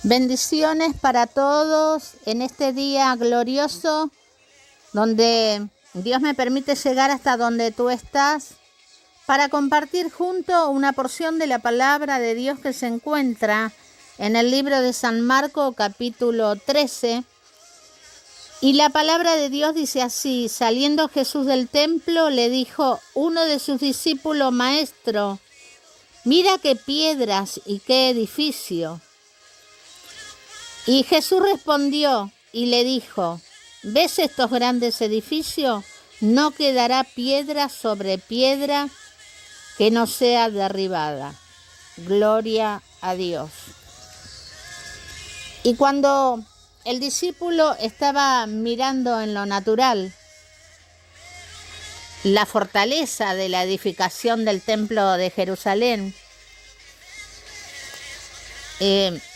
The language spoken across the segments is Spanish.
Bendiciones para todos en este día glorioso donde Dios me permite llegar hasta donde tú estás para compartir junto una porción de la palabra de Dios que se encuentra en el libro de San Marcos capítulo 13. Y la palabra de Dios dice así: saliendo Jesús del templo le dijo uno de sus discípulos: Maestro, mira qué piedras y qué edificio. Y Jesús respondió y le dijo: ¿ves estos grandes edificios? No quedará piedra sobre piedra que no sea derribada. Gloria a Dios. Y cuando el discípulo estaba mirando en lo natural la fortaleza de la edificación del templo de Jerusalén,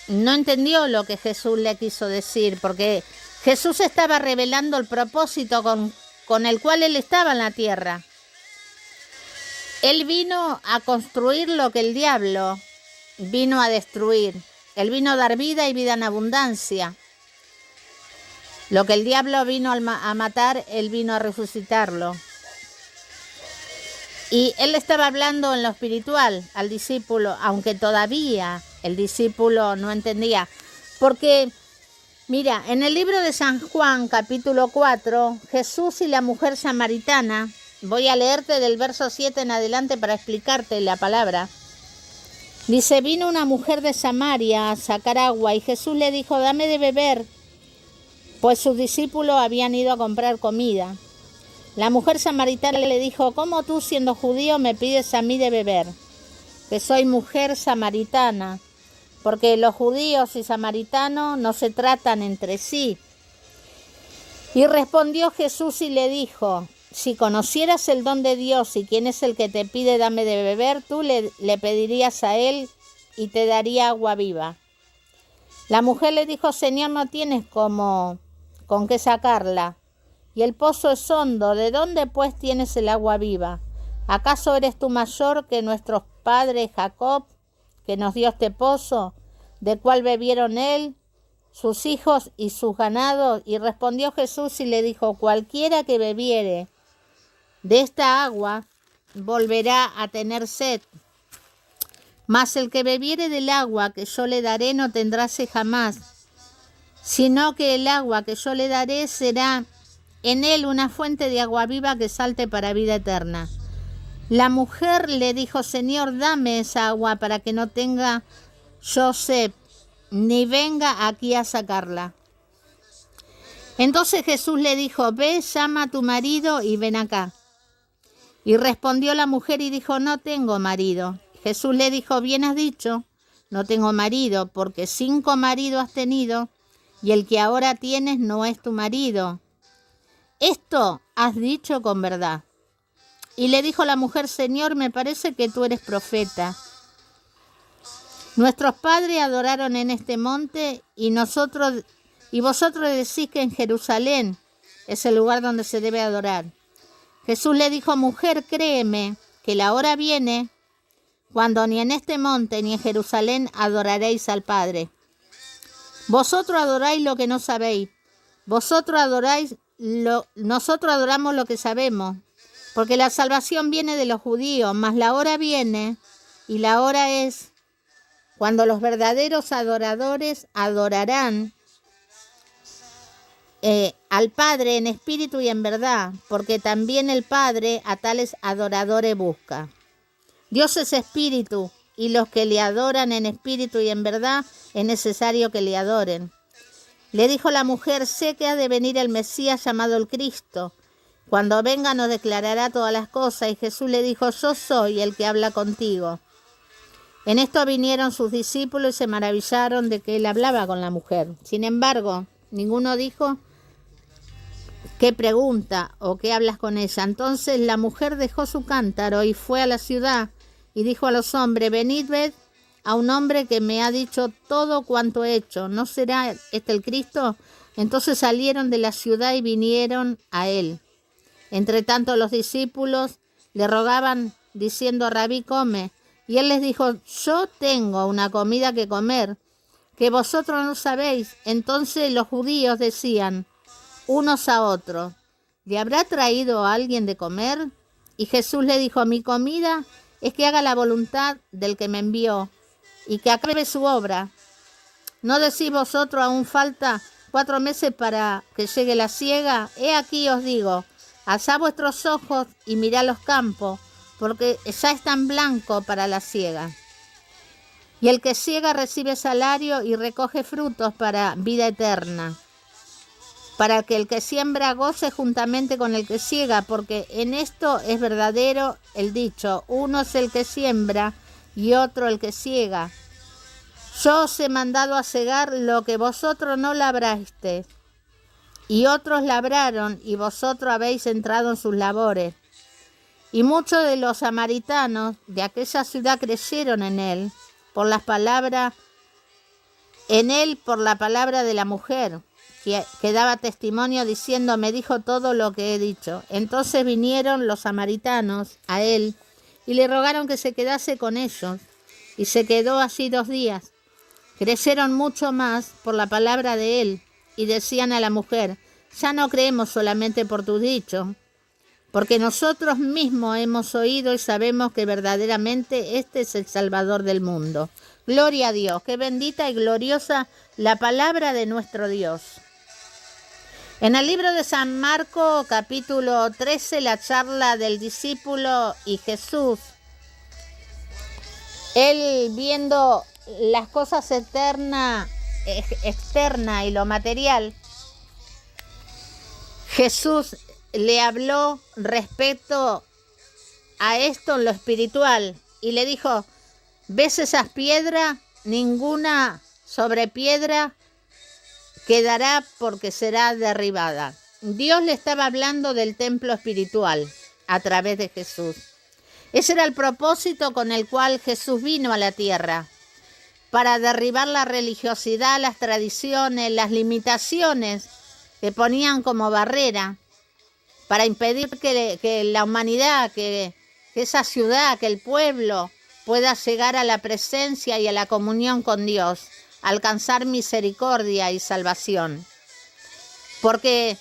no entendió lo que Jesús le quiso decir, porque Jesús estaba revelando el propósito con el cual él estaba en la tierra. Él vino a construir lo que el diablo vino a destruir. Él vino a dar vida y vida en abundancia. Lo que el diablo vino a matar, él vino a resucitarlo. Y él estaba hablando en lo espiritual al discípulo, aunque todavía el discípulo no entendía. Porque, mira, en el libro de San Juan, capítulo 4, Jesús y la mujer samaritana, voy a leerte del verso 7 en adelante para explicarte la palabra. Dice: vino una mujer de Samaria a sacar agua y Jesús le dijo: dame de beber, pues sus discípulos habían ido a comprar comida. La mujer samaritana le dijo: ¿cómo tú, siendo judío, me pides a mí de beber, que soy mujer samaritana? Porque los judíos y samaritanos no se tratan entre sí. Y respondió Jesús y le dijo: si conocieras el don de Dios y quién es el que te pide dame de beber, tú le pedirías a él y te daría agua viva. La mujer le dijo: Señor, no tienes con qué sacarla, y el pozo es hondo. ¿De dónde pues tienes el agua viva? ¿Acaso eres tú mayor que nuestros padres Jacob, que nos dio este pozo, de cual bebieron él, sus hijos y sus ganados? Y respondió Jesús y le dijo: cualquiera que bebiere de esta agua volverá a tener sed, mas el que bebiere del agua que yo le daré no tendrá sed jamás, sino que el agua que yo le daré será en él una fuente de agua viva que salte para vida eterna. La mujer le dijo: Señor, dame esa agua para que no tenga yo sed, ni venga aquí a sacarla. Entonces Jesús le dijo: ve, llama a tu marido y ven acá. Y respondió la mujer y dijo: no tengo marido. Jesús le dijo: bien has dicho, no tengo marido, porque 5 maridos has tenido, y el que ahora tienes no es tu marido. Esto has dicho con verdad. Y le dijo la mujer: Señor, me parece que tú eres profeta. Nuestros padres adoraron en este monte y vosotros decís que en Jerusalén es el lugar donde se debe adorar. Jesús le dijo: mujer, créeme que la hora viene cuando ni en este monte ni en Jerusalén adoraréis al Padre. Vosotros adoráis lo que no sabéis. Nosotros adoramos lo que sabemos, porque la salvación viene de los judíos, mas la hora viene, y la hora es cuando los verdaderos adoradores adorarán al Padre en espíritu y en verdad, porque también el Padre a tales adoradores busca. Dios es espíritu, y los que le adoran en espíritu y en verdad es necesario que le adoren. Le dijo la mujer: sé que ha de venir el Mesías llamado el Cristo. Cuando venga nos declarará todas las cosas. Y Jesús le dijo: yo soy el que habla contigo. En esto vinieron sus discípulos y se maravillaron de que él hablaba con la mujer. Sin embargo, ninguno dijo: ¿qué pregunta o qué hablas con ella? Entonces la mujer dejó su cántaro y fue a la ciudad y dijo a los hombres: venid, ved a un hombre que me ha dicho todo cuanto he hecho. ¿No será este el Cristo? Entonces salieron de la ciudad y vinieron a él. Entre tanto los discípulos le rogaban diciendo: Rabí, come. Y él les dijo: yo tengo una comida que comer que vosotros no sabéis. Entonces los judíos decían unos a otros, ¿le habrá traído a alguien de comer? Y Jesús le dijo, mi comida es que haga la voluntad del que me envió y que acabe su obra. ¿No decís vosotros aún falta 4 meses para que llegue la siega? He aquí os digo, alzad vuestros ojos y mirad los campos, porque ya están blancos para la siega. Y el que siega recibe salario y recoge frutos para vida eterna, para que el que siembra goce juntamente con el que siega, porque en esto es verdadero el dicho, uno es el que siembra y otro el que siega. Yo os he mandado a segar lo que vosotros no labrasteis, y otros labraron, y vosotros habéis entrado en sus labores. Y muchos de los samaritanos de aquella ciudad creyeron en él, por la palabra de la mujer, que daba testimonio diciendo, me dijo todo lo que he dicho. Entonces vinieron los samaritanos a él, y le rogaron que se quedase con ellos, y se quedó allí 2 días. Creyeron mucho más por la palabra de él, y decían a la mujer, ya no creemos solamente por tus dichos, porque nosotros mismos hemos oído y sabemos que verdaderamente este es el Salvador del mundo. Gloria a Dios, qué bendita y gloriosa la palabra de nuestro Dios. En el libro de San Marcos, capítulo 13, la charla del discípulo y Jesús, él viendo las cosas externas y lo material, Jesús le habló respecto a esto en lo espiritual y le dijo, ¿ves esas piedras? Ninguna sobre piedra quedará porque será derribada. Dios le estaba hablando del templo espiritual a través de Jesús. Ese era el propósito con el cual Jesús vino a la tierra, para derribar la religiosidad, las tradiciones, las limitaciones que ponían como barrera, para impedir que la humanidad, que esa ciudad, que el pueblo pueda llegar a la presencia y a la comunión con Dios, alcanzar misericordia y salvación. Porque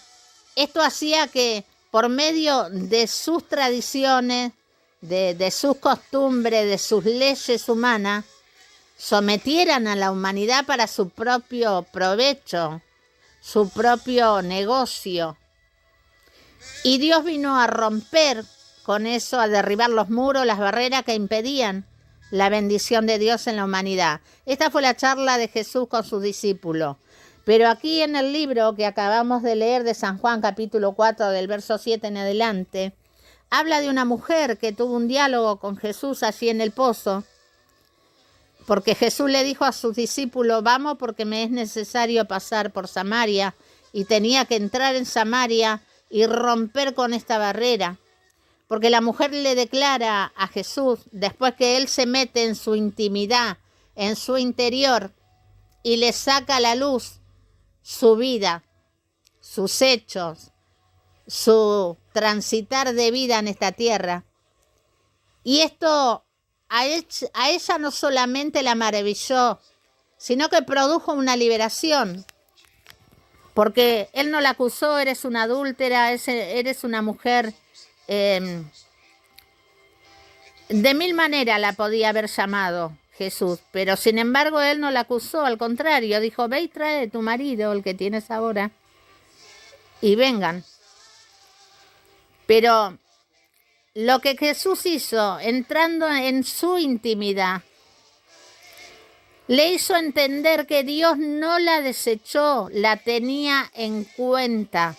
esto hacía que por medio de sus tradiciones, de sus costumbres, de sus leyes humanas, sometieran a la humanidad para su propio provecho, su propio negocio. Y Dios vino a romper con eso, a derribar los muros, las barreras que impedían la bendición de Dios en la humanidad. Esta fue la charla de Jesús con sus discípulos. Pero aquí en el libro que acabamos de leer de San Juan, capítulo 4, del verso 7 en adelante, habla de una mujer que tuvo un diálogo con Jesús allí en el pozo, porque Jesús le dijo a sus discípulos, vamos porque me es necesario pasar por Samaria, y tenía que entrar en Samaria y romper con esta barrera. Porque la mujer le declara a Jesús, después que él se mete en su intimidad, en su interior, y le saca a la luz su vida, sus hechos, su transitar de vida en esta tierra. Y esto a ella no solamente la maravilló, sino que produjo una liberación. Porque él no la acusó, eres una adúltera, eres una mujer. De 1000 maneras la podía haber llamado Jesús, pero sin embargo él no la acusó, al contrario, dijo, ve y trae tu marido, el que tienes ahora, y vengan. Pero lo que Jesús hizo, entrando en su intimidad, le hizo entender que Dios no la desechó, la tenía en cuenta,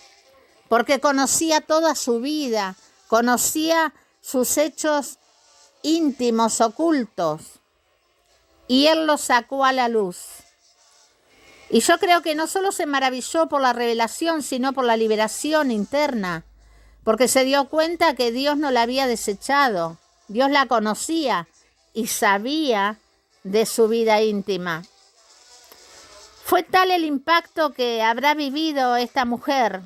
porque conocía toda su vida, conocía sus hechos íntimos, ocultos, y él los sacó a la luz. Y yo creo que no solo se maravilló por la revelación, sino por la liberación interna, porque se dio cuenta que Dios no la había desechado, Dios la conocía y sabía de su vida íntima. Fue tal el impacto que habrá vivido esta mujer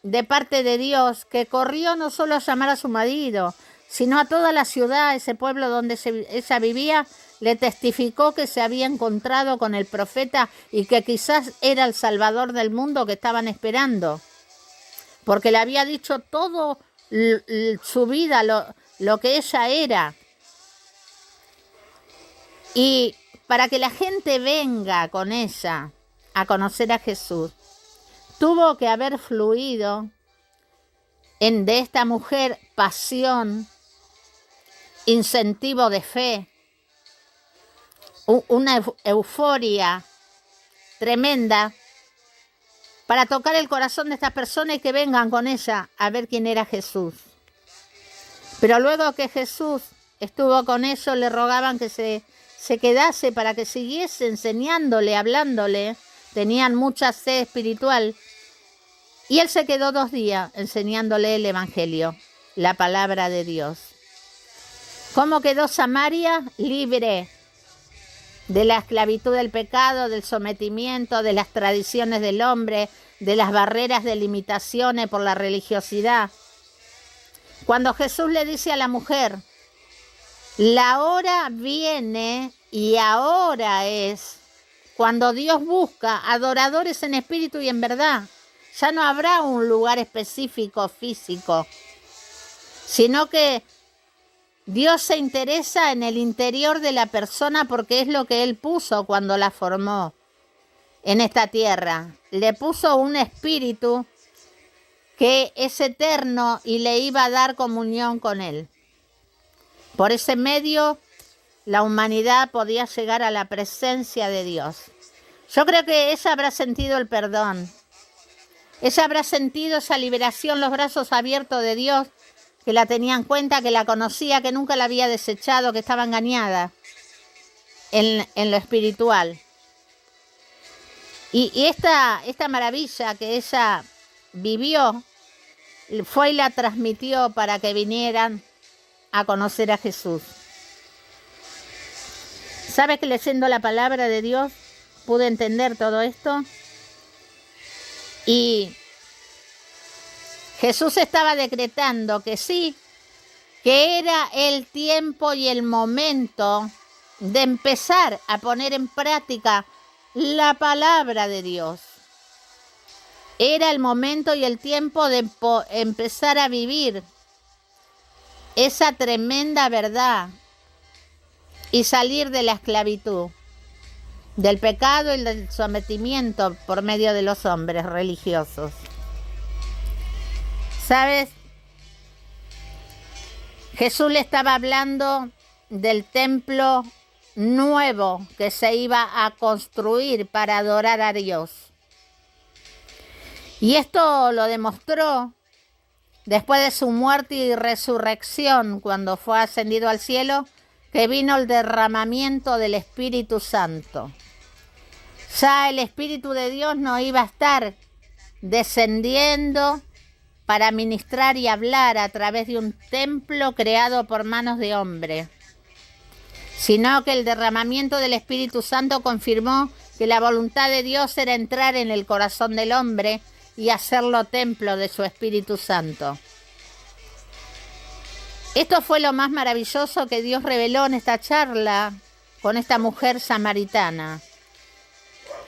de parte de Dios, que corrió no solo a llamar a su marido, sino a toda la ciudad, ese pueblo donde ella vivía, le testificó que se había encontrado con el profeta y que quizás era el Salvador del mundo que estaban esperando, porque le había dicho todo su vida, lo que ella era. Y para que la gente venga con ella a conocer a Jesús, tuvo que haber fluido de esta mujer pasión, incentivo de fe, una euforia tremenda para tocar el corazón de estas personas y que vengan con ella a ver quién era Jesús. Pero luego que Jesús estuvo con ellos, le rogaban que se quedase para que siguiese enseñándole, hablándole. Tenían mucha sed espiritual. Y él se quedó 2 días enseñándole el Evangelio, la palabra de Dios. ¿Cómo quedó Samaria? Libre de la esclavitud del pecado, del sometimiento, de las tradiciones del hombre, de las barreras de limitaciones por la religiosidad. Cuando Jesús le dice a la mujer, la hora viene y ahora es cuando Dios busca adoradores en espíritu y en verdad. Ya no habrá un lugar específico físico, sino que Dios se interesa en el interior de la persona porque es lo que Él puso cuando la formó en esta tierra. Le puso un espíritu que es eterno y le iba a dar comunión con Él. Por ese medio, la humanidad podía llegar a la presencia de Dios. Yo creo que ella habrá sentido el perdón. Ella habrá sentido esa liberación, los brazos abiertos de Dios, que la tenía en cuenta, que la conocía, que nunca la había desechado, que estaba engañada en lo espiritual. Y esta maravilla que ella vivió, fue y la transmitió para que vinieran a conocer a Jesús. ¿Sabes que leyendo la palabra de Dios pude entender todo esto? Y Jesús estaba decretando que sí, que era el tiempo y el momento de empezar a poner en práctica la palabra de Dios. Era el momento y el tiempo de empezar a vivir esa tremenda verdad y salir de la esclavitud, del pecado y del sometimiento por medio de los hombres religiosos. ¿Sabes? Jesús le estaba hablando del templo nuevo que se iba a construir para adorar a Dios. Y esto lo demostró después de su muerte y resurrección, cuando fue ascendido al cielo, que vino el derramamiento del Espíritu Santo. Ya el Espíritu de Dios no iba a estar descendiendo para ministrar y hablar a través de un templo creado por manos de hombre, sino que el derramamiento del Espíritu Santo confirmó que la voluntad de Dios era entrar en el corazón del hombre y hacerlo templo de su Espíritu Santo. Esto fue lo más maravilloso que Dios reveló en esta charla con esta mujer samaritana.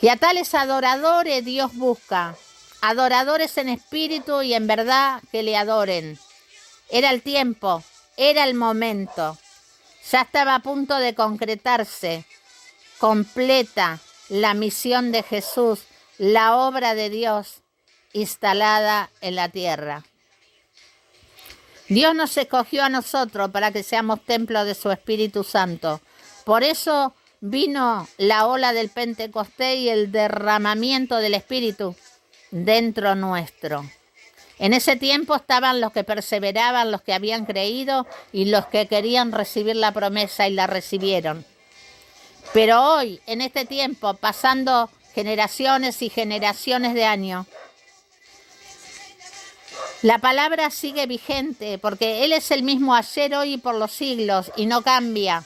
Y a tales adoradores Dios busca, adoradores en espíritu y en verdad que le adoren. Era el tiempo, era el momento. Ya estaba a punto de concretarse, completa la misión de Jesús, la obra de Dios instalada en la tierra. Dios nos escogió a nosotros para que seamos templo de su Espíritu Santo. Por eso vino la ola del Pentecostés y el derramamiento del Espíritu dentro nuestro. En ese tiempo estaban los que perseveraban, los que habían creído y los que querían recibir la promesa y la recibieron. Pero hoy, en este tiempo, pasando generaciones y generaciones de años, la palabra sigue vigente porque Él es el mismo ayer, hoy y por los siglos y no cambia.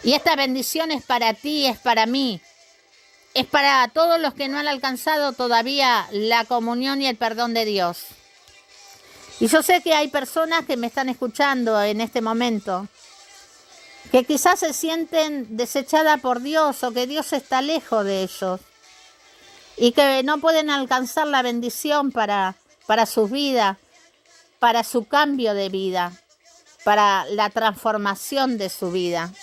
Y esta bendición es para ti, es para mí. Es para todos los que no han alcanzado todavía la comunión y el perdón de Dios. Y yo sé que hay personas que me están escuchando en este momento que quizás se sienten desechadas por Dios o que Dios está lejos de ellos y que no pueden alcanzar la bendición para sus vidas, para su cambio de vida, para la transformación de su vida.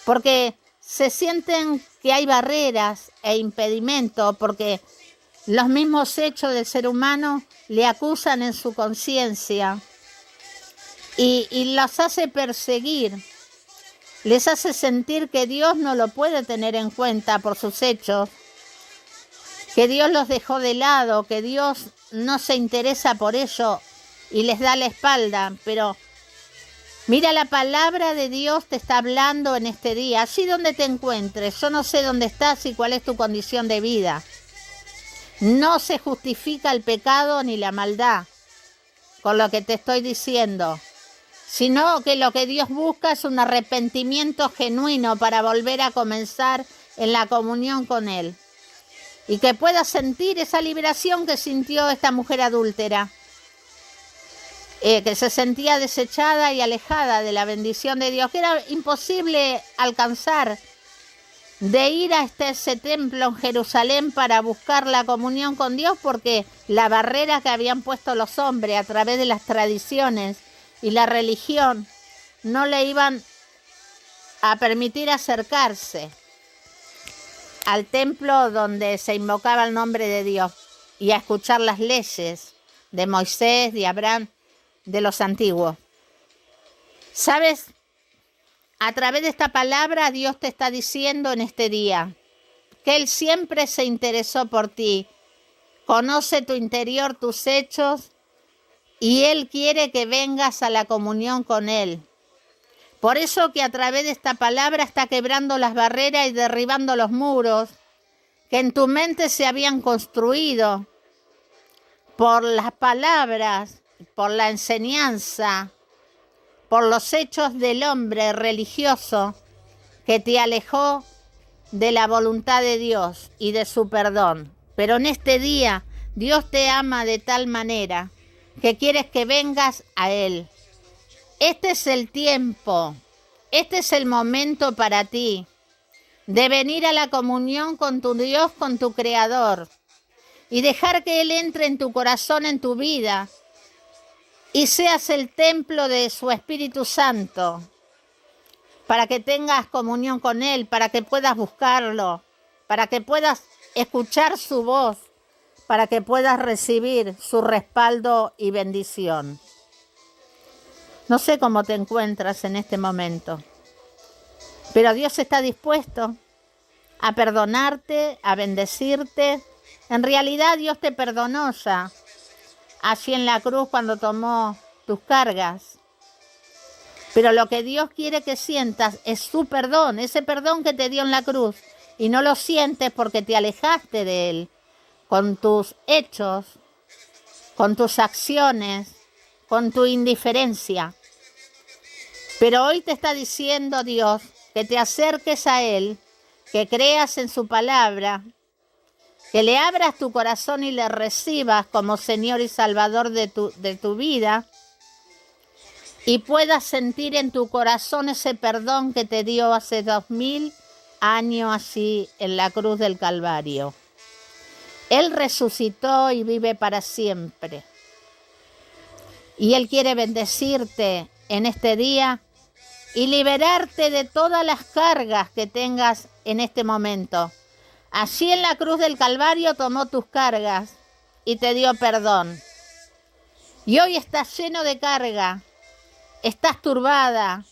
Porque se sienten que hay barreras e impedimentos, porque los mismos hechos del ser humano le acusan en su conciencia y los hace perseguir, les hace sentir que Dios no lo puede tener en cuenta por sus hechos, que Dios los dejó de lado, que Dios no se interesa por ello y les da la espalda. Pero mira, la palabra de Dios te está hablando en este día, allí donde te encuentres. Yo no sé dónde estás y cuál es tu condición de vida. No se justifica el pecado ni la maldad con lo que te estoy diciendo, sino que lo que Dios busca es un arrepentimiento genuino para volver a comenzar en la comunión con Él. Y que puedas sentir esa liberación que sintió esta mujer adúltera, que se sentía desechada y alejada de la bendición de Dios, que era imposible alcanzar, de ir a ese templo en Jerusalén para buscar la comunión con Dios, porque la barrera que habían puesto los hombres a través de las tradiciones y la religión no le iban a permitir acercarse al templo donde se invocaba el nombre de Dios y a escuchar las leyes de Moisés, de Abraham, de los antiguos. ¿Sabes? A través de esta palabra Dios te está diciendo en este día que Él siempre se interesó por ti, conoce tu interior, tus hechos, y Él quiere que vengas a la comunión con Él. Por eso que a través de esta palabra está quebrando las barreras y derribando los muros que en tu mente se habían construido por las palabras, por la enseñanza, por los hechos del hombre religioso que te alejó de la voluntad de Dios y de su perdón. Pero en este día Dios te ama de tal manera que quieres que vengas a Él. Este es el tiempo, este es el momento para ti de venir a la comunión con tu Dios, con tu Creador, y dejar que Él entre en tu corazón, en tu vida, y seas el templo de su Espíritu Santo, para que tengas comunión con Él, para que puedas buscarlo, para que puedas escuchar su voz, para que puedas recibir su respaldo y bendición. No sé cómo te encuentras en este momento, pero Dios está dispuesto a perdonarte, a bendecirte. En realidad Dios te perdonó ya, allí en la cruz cuando tomó tus cargas. Pero lo que Dios quiere que sientas es su perdón, ese perdón que te dio en la cruz. Y no lo sientes porque te alejaste de Él, con tus hechos, con tus acciones, con tu indiferencia. Pero hoy te está diciendo Dios que te acerques a Él, que creas en su palabra, que le abras tu corazón y le recibas como Señor y Salvador de tu vida, y puedas sentir en tu corazón ese perdón que te dio hace 2000 años allí en la cruz del Calvario. Él resucitó y vive para siempre. Y Él quiere bendecirte en este día y liberarte de todas las cargas que tengas en este momento. Allí en la cruz del Calvario tomó tus cargas y te dio perdón. Y hoy estás lleno de carga, estás turbada,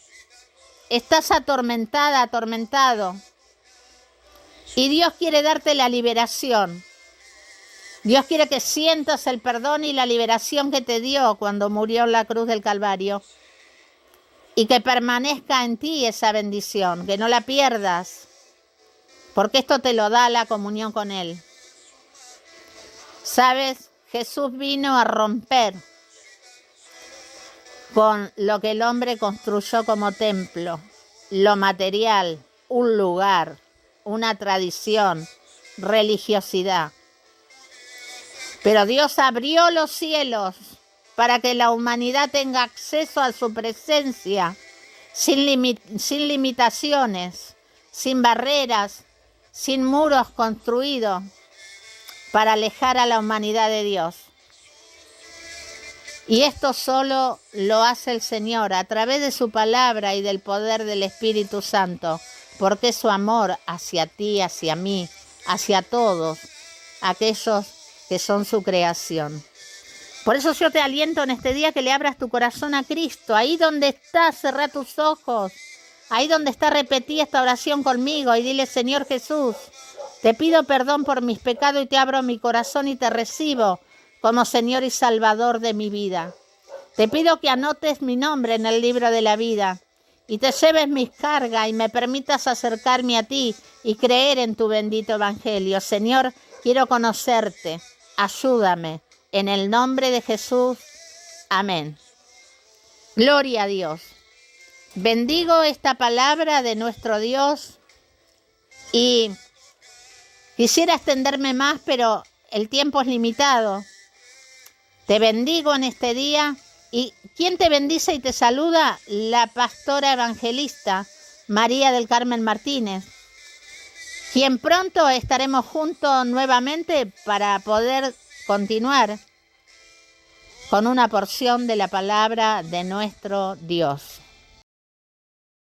estás atormentada, atormentado. Y Dios quiere darte la liberación. Dios quiere que sientas el perdón y la liberación que te dio cuando murió en la cruz del Calvario. Y que permanezca en ti esa bendición, que no la pierdas. Porque esto te lo da la comunión con Él. ¿Sabes? Jesús vino a romper con lo que el hombre construyó como templo, lo material, un lugar, una tradición, religiosidad. Pero Dios abrió los cielos para que la humanidad tenga acceso a su presencia, sin limitaciones, sin barreras, sin muros construidos para alejar a la humanidad de Dios. Y esto solo lo hace el Señor a través de su palabra y del poder del Espíritu Santo, porque es su amor hacia ti, hacia mí, hacia todos aquellos que son su creación. Por eso yo te aliento en este día que le abras tu corazón a Cristo. Ahí donde estás, cerrá tus ojos. Ahí donde está, repetí esta oración conmigo y dile: Señor Jesús, te pido perdón por mis pecados y te abro mi corazón y te recibo como Señor y Salvador de mi vida. Te pido que anotes mi nombre en el libro de la vida y te lleves mis cargas y me permitas acercarme a ti y creer en tu bendito evangelio. Señor, quiero conocerte. Ayúdame. En el nombre de Jesús. Amén. Gloria a Dios. Bendigo esta palabra de nuestro Dios y quisiera extenderme más, pero el tiempo es limitado. Te bendigo en este día. ¿Y quién te bendice y te saluda? La pastora evangelista María del Carmen Martínez, quien pronto estaremos juntos nuevamente para poder continuar con una porción de la palabra de nuestro Dios.